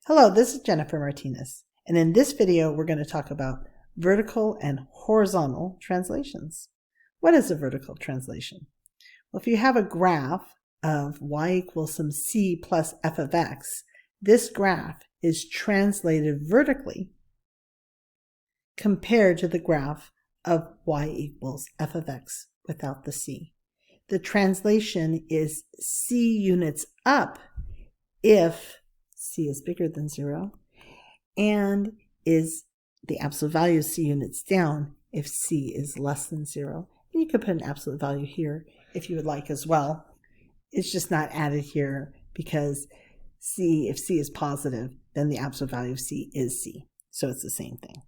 Hello, this is Jennifer Martinez, and in this video we're going to talk about vertical and horizontal translations. What is a vertical translation? Well, if you have a graph of y equals some c plus f of x, this graph is translated vertically compared to the graph of y equals f of x without the c. The translation is c units up if c is bigger than 0, and is the absolute value of c units down if c is less than 0. And you could put an absolute value here if you would like as well. It's just not added here because if c is positive, then the absolute value of c is c. So it's the same thing.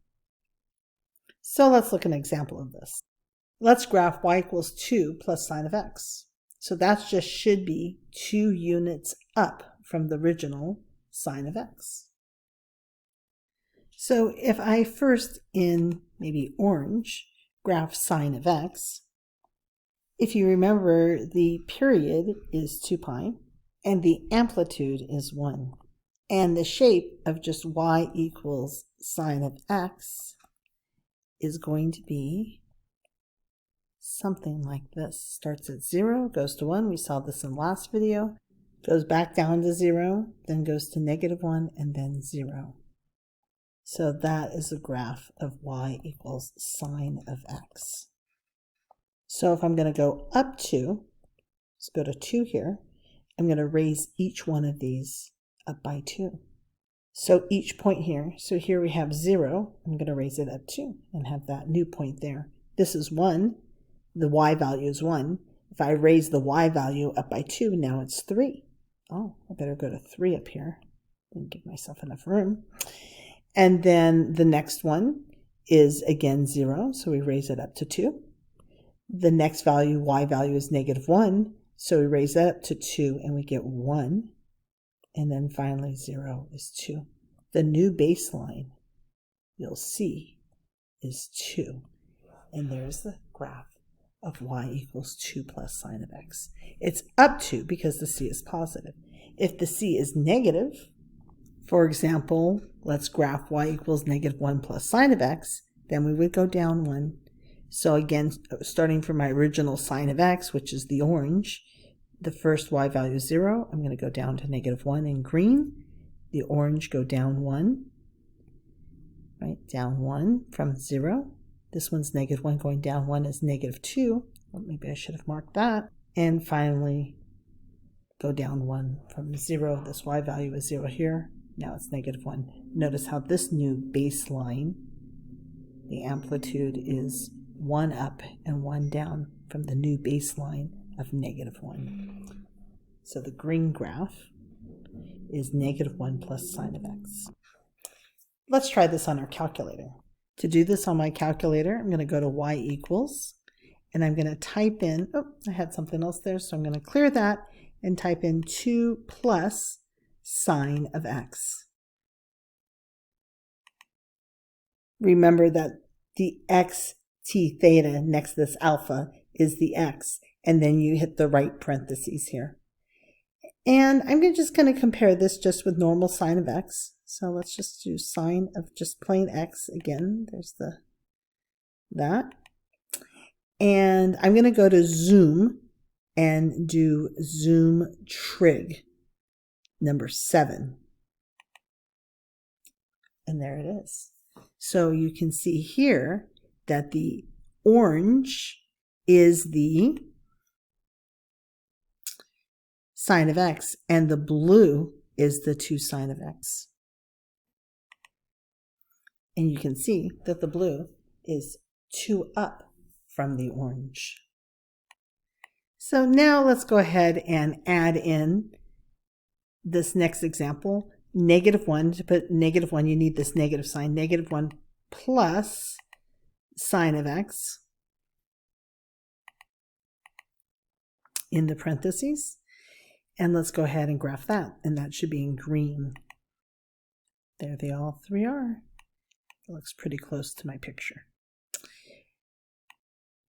So let's look at an example of this. Let's graph y equals 2 plus sine of x. So that just should be 2 units up from the original sine of x. So if I first, in maybe orange, graph sine of x, if you remember, the period is 2 pi and the amplitude is 1. And the shape of just y equals sine of x is going to be something like this. Starts at 0, goes to 1. We saw this in the last video. Goes back down to 0, then goes to -1, and then 0. So that is a graph of y equals sine of x. So if I'm going to go up 2, let's go to 2 here, I'm going to raise each one of these up by 2. So each point here, so here we have 0, I'm going to raise it up 2 and have that new point there. This is 1, the y value is 1. If I raise the y value up by 2, now it's 3. Oh, I better go to 3 up here and give myself enough room. And then the next one is again 0, so we raise it up to 2. The next value, y value, is -1, so we raise that up to 2 and we get 1. And then finally 0 is 2. The new baseline, you'll see, is 2. And there's the graph of y equals 2 plus sine of x. It's up 2 because the c is positive. If the c is negative, for example, let's graph y equals -1 plus sine of x, then we would go down 1. So again, starting from my original sine of x, which is the orange, the first y value is 0. I'm going to go down to -1 in green. The orange go down 1, right? Down 1 from 0. This one's -1, going down 1 is -2. Well, maybe I should have marked that. And finally, go down 1 from 0. This y value is 0 here. Now it's -1. Notice how this new baseline, the amplitude is 1 up and 1 down from the new baseline of -1. So the green graph is -1 plus sine of x. Let's try this on our calculator. To do this on my calculator, I'm going to go to y equals, and I'm going to type in, oh, I had something else there, so I'm going to clear that and type in 2 plus sine of x. Remember that the x t theta next to this alpha is the x, and then you hit the right parentheses here. And I'm just going to compare this just with normal sine of x. So let's just do sine of just plain x again. There's that. And I'm going to go to zoom and do zoom trig number 7. And there it is. So you can see here that the orange is the sine of x and the blue is the 2 sine of x. And you can see that the blue is 2 up from the orange. So now let's go ahead and add in this next example. -1, to put -1, you need this negative sign. -1 plus sine of x in the parentheses. And let's go ahead and graph that. And that should be in green. There they all 3 are. It looks pretty close to my picture.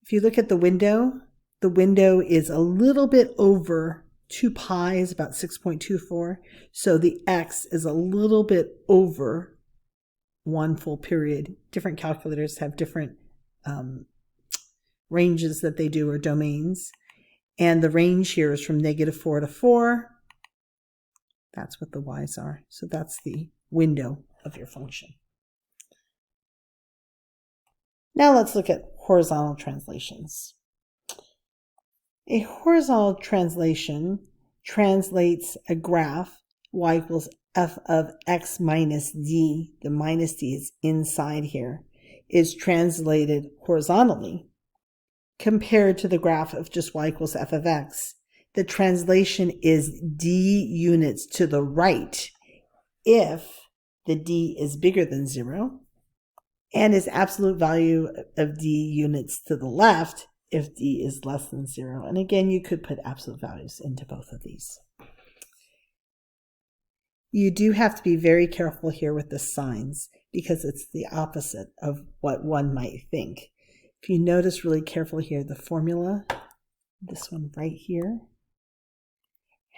If you look at the window is a little bit over 2 pi is about 6.24. So the x is a little bit over 1 full period. Different calculators have different ranges that they do, or domains. And the range here is from -4 to 4. That's what the y's are. So that's the window of your function. Now let's look at horizontal translations. A horizontal translation translates a graph y equals f of x minus d, the minus d is inside here, is translated horizontally compared to the graph of just y equals f of x. The translation is d units to the right if the d is bigger than 0, and is absolute value of d units to the left if d is less than 0. And again, you could put absolute values into both of these. You do have to be very careful here with the signs because it's the opposite of what one might think. If you notice really carefully here, the formula, this one right here,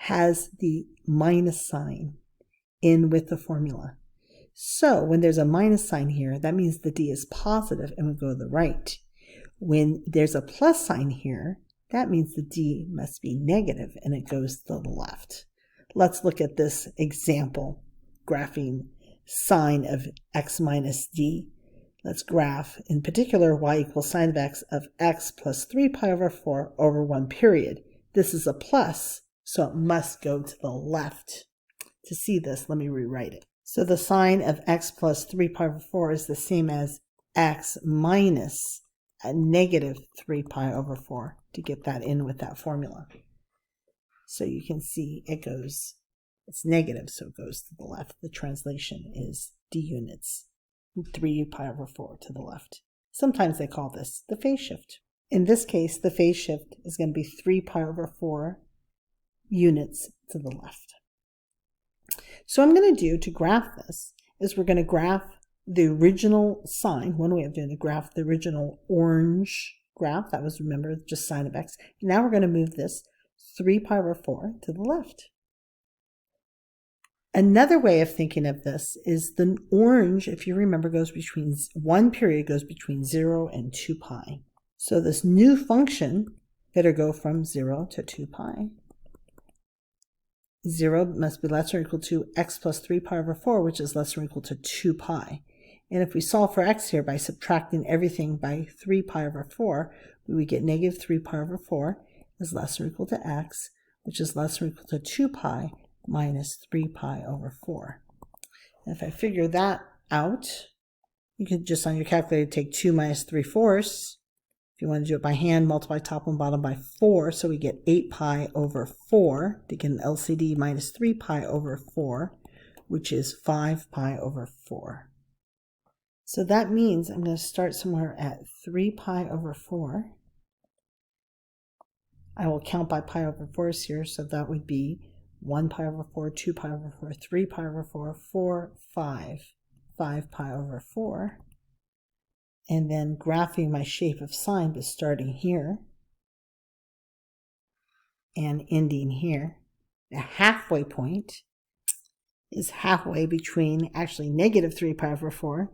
has the minus sign in with the formula. So when there's a minus sign here, that means the d is positive and would go to the right. When there's a plus sign here, that means the d must be negative and it goes to the left. Let's look at this example, graphing sine of x minus d. Let's graph, in particular, y equals sine of x plus 3 pi over 4 over 1 period. This is a plus, so it must go to the left. To see this, let me rewrite it. So the sine of x plus 3 pi over 4 is the same as x minus a negative 3 pi over 4, to get that in with that formula. So you can see it's negative, so it goes to the left. The translation is d units, 3 pi over 4 to the left. Sometimes they call this the phase shift. In this case, the phase shift is going to be 3 pi over 4 units to the left. So what I'm going to do to graph this is we're going to graph the original sign. One way of doing it, graph the original orange graph. That was, remember, just sine of x. Now we're going to move this 3 pi over 4 to the left. Another way of thinking of this is the orange, if you remember, goes between 1 period goes between 0 and 2 pi. So this new function better go from 0 to 2 pi. 0 must be less or equal to x plus 3 pi over 4, which is less or equal to 2 pi. And if we solve for x here by subtracting everything by 3 pi over 4, we would get negative 3 pi over 4 is less or equal to x, which is less or equal to 2 pi minus 3 pi over 4. And if I figure that out, you could just on your calculator take 2 minus 3/4. If you want to do it by hand, multiply top and bottom by 4, so we get 8 pi over 4 to get an LCD minus 3 pi over 4, which is 5 pi over 4. So that means I'm going to start somewhere at 3 pi over 4. I will count by pi over 4s here, so that would be 1 pi over 4, 2 pi over 4, 3 pi over 4, 4, 5, 5 pi over 4. And then graphing my shape of sine, but starting here and ending here. The halfway point is halfway between actually negative 3 pi over 4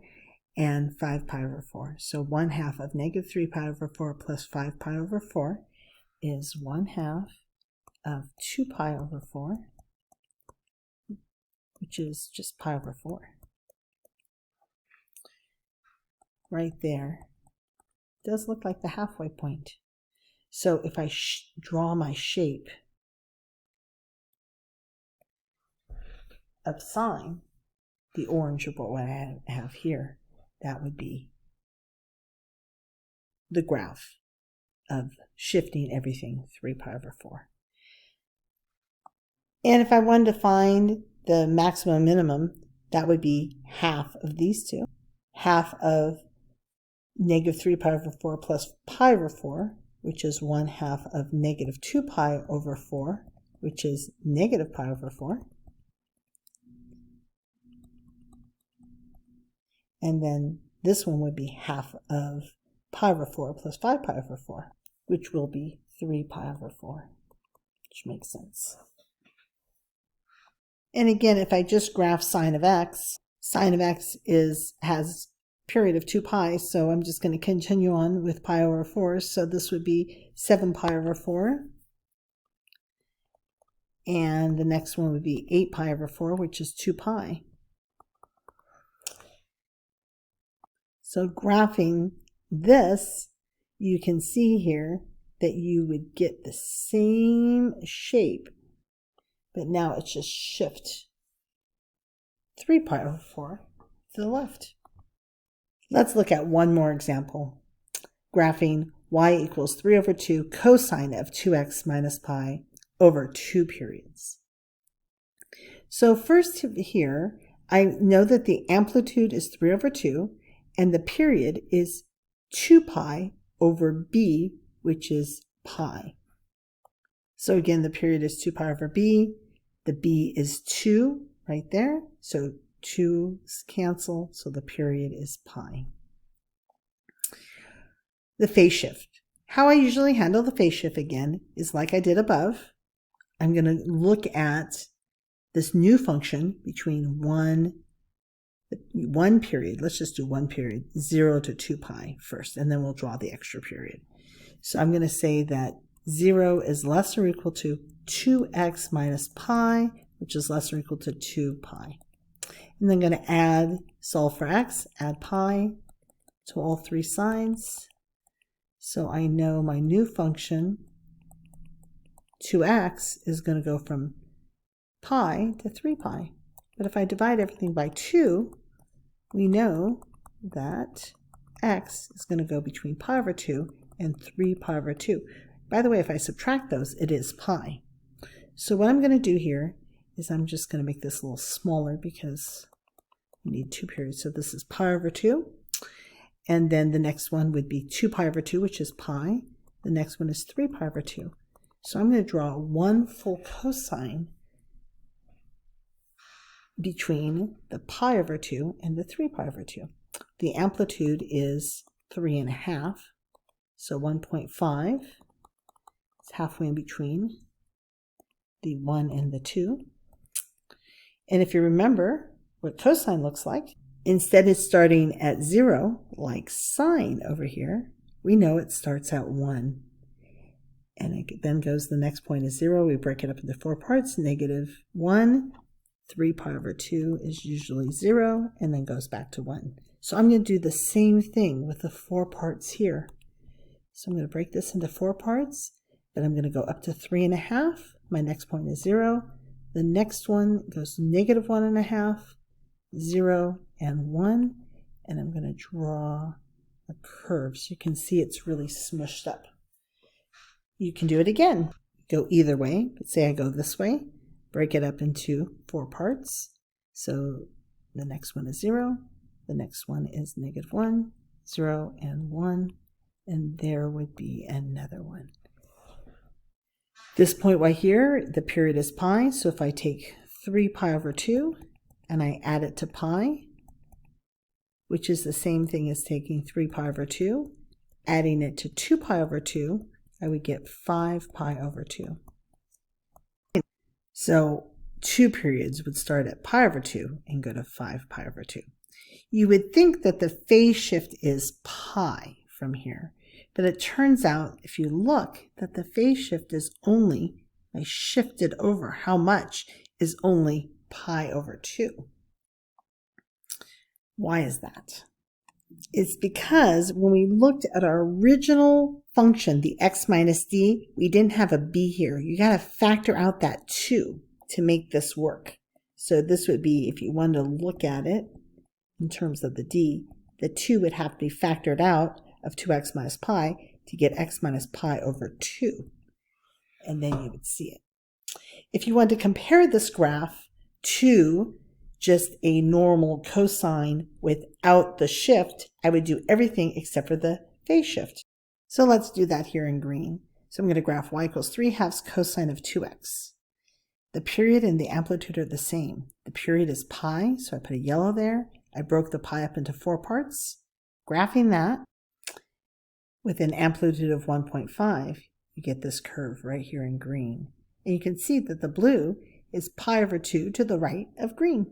and 5 pi over 4. So 1/2 of negative 3 pi over 4 plus 5 pi over 4 is 1/2 of 2 pi over 4, which is just pi over 4. Right there does look like the halfway point. So if I draw my shape of sine, the orange of what I have here, that would be the graph of shifting everything 3 pi over 4. And if I wanted to find the maximum minimum, that would be half of these two. Half of negative 3 pi over 4 plus pi over 4, which is 1/2 of negative 2 pi over 4, which is negative pi over 4. And then this one would be half of pi over 4 plus 5 pi over 4, which will be 3 pi over 4, which makes sense. And again, if I just graph sine of x has period of 2 pi, so I'm just going to continue on with pi over 4. So this would be 7 pi over 4. And the next one would be 8 pi over 4, which is 2 pi. So graphing this, you can see here that you would get the same shape, but now it's just shift 3 pi over 4 to the left. Let's look at one more example. Graphing y equals 3 over 2 cosine of 2x minus pi over 2 periods. So first here, I know that the amplitude is 3 over 2, and the period is 2 pi over b, which is pi. So again, the period is 2 pi over b. The b is 2 right there. So 2's cancel, so the period is pi. The phase shift. How I usually handle the phase shift again is like I did above. I'm going to look at this new function between one period. Let's just do one period, 0 to 2 pi first, and then we'll draw the extra period. So I'm going to say that 0 is less or equal to 2x minus pi, which is less or equal to 2 pi. And then I'm going to solve for x, add pi to all three sides. So I know my new function, 2x, is going to go from pi to 3 pi. But if I divide everything by 2, we know that x is going to go between pi over 2 and 3 pi over 2. By the way, if I subtract those, it is pi. So what I'm going to do here is I'm just going to make this a little smaller because we need 2 periods. So this is pi over 2. And then the next one would be 2 pi over 2, which is pi. The next one is 3 pi over 2. So I'm going to draw one full cosine between the pi over 2 and the 3 pi over 2. The amplitude is 3.5, so 1.5 is halfway in between the 1 and the 2. And if you remember what cosine looks like, instead of starting at 0, like sine over here, we know it starts at 1. And it then goes, the next point is 0. We break it up into 4 parts, -1. 3 pi over 2 is usually 0, and then goes back to 1. So I'm going to do the same thing with the 4 parts here. So I'm going to break this into 4 parts, then I'm going to go up to 3.5. My next point is 0. The next one goes -1.5, 0, and 1. And I'm going to draw a curve so you can see it's really smushed up. You can do it again. Go either way, but say I go this way. Break it up into 4 parts. So the next one is 0, the next one is -1, 0, and 1, and there would be another one. This point right here, the period is pi, so if I take 3 pi over 2 and I add it to pi, which is the same thing as taking 3 pi over 2, adding it to 2 pi over 2, I would get 5 pi over 2. So 2 periods would start at pi over 2 and go to 5 pi over 2. You would think that the phase shift is pi from here, but it turns out, if you look, that the phase shift is only, I shifted over how much, is only pi over 2. Why is that? It's because when we looked at our original function, the x minus d, we didn't have a b here. You got to factor out that 2 to make this work. So this would be, if you wanted to look at it in terms of the d, the 2 would have to be factored out of 2x minus pi to get x minus pi over 2. And then you would see it. If you want to compare this graph to just a normal cosine without the shift, I would do everything except for the phase shift. So let's do that here in green. So I'm going to graph y equals 3/2 cosine of 2x. The period and the amplitude are the same. The period is pi, so I put a yellow there. I broke the pi up into 4 parts. Graphing that with an amplitude of 1.5, you get this curve right here in green. And you can see that the blue is pi over 2 to the right of green.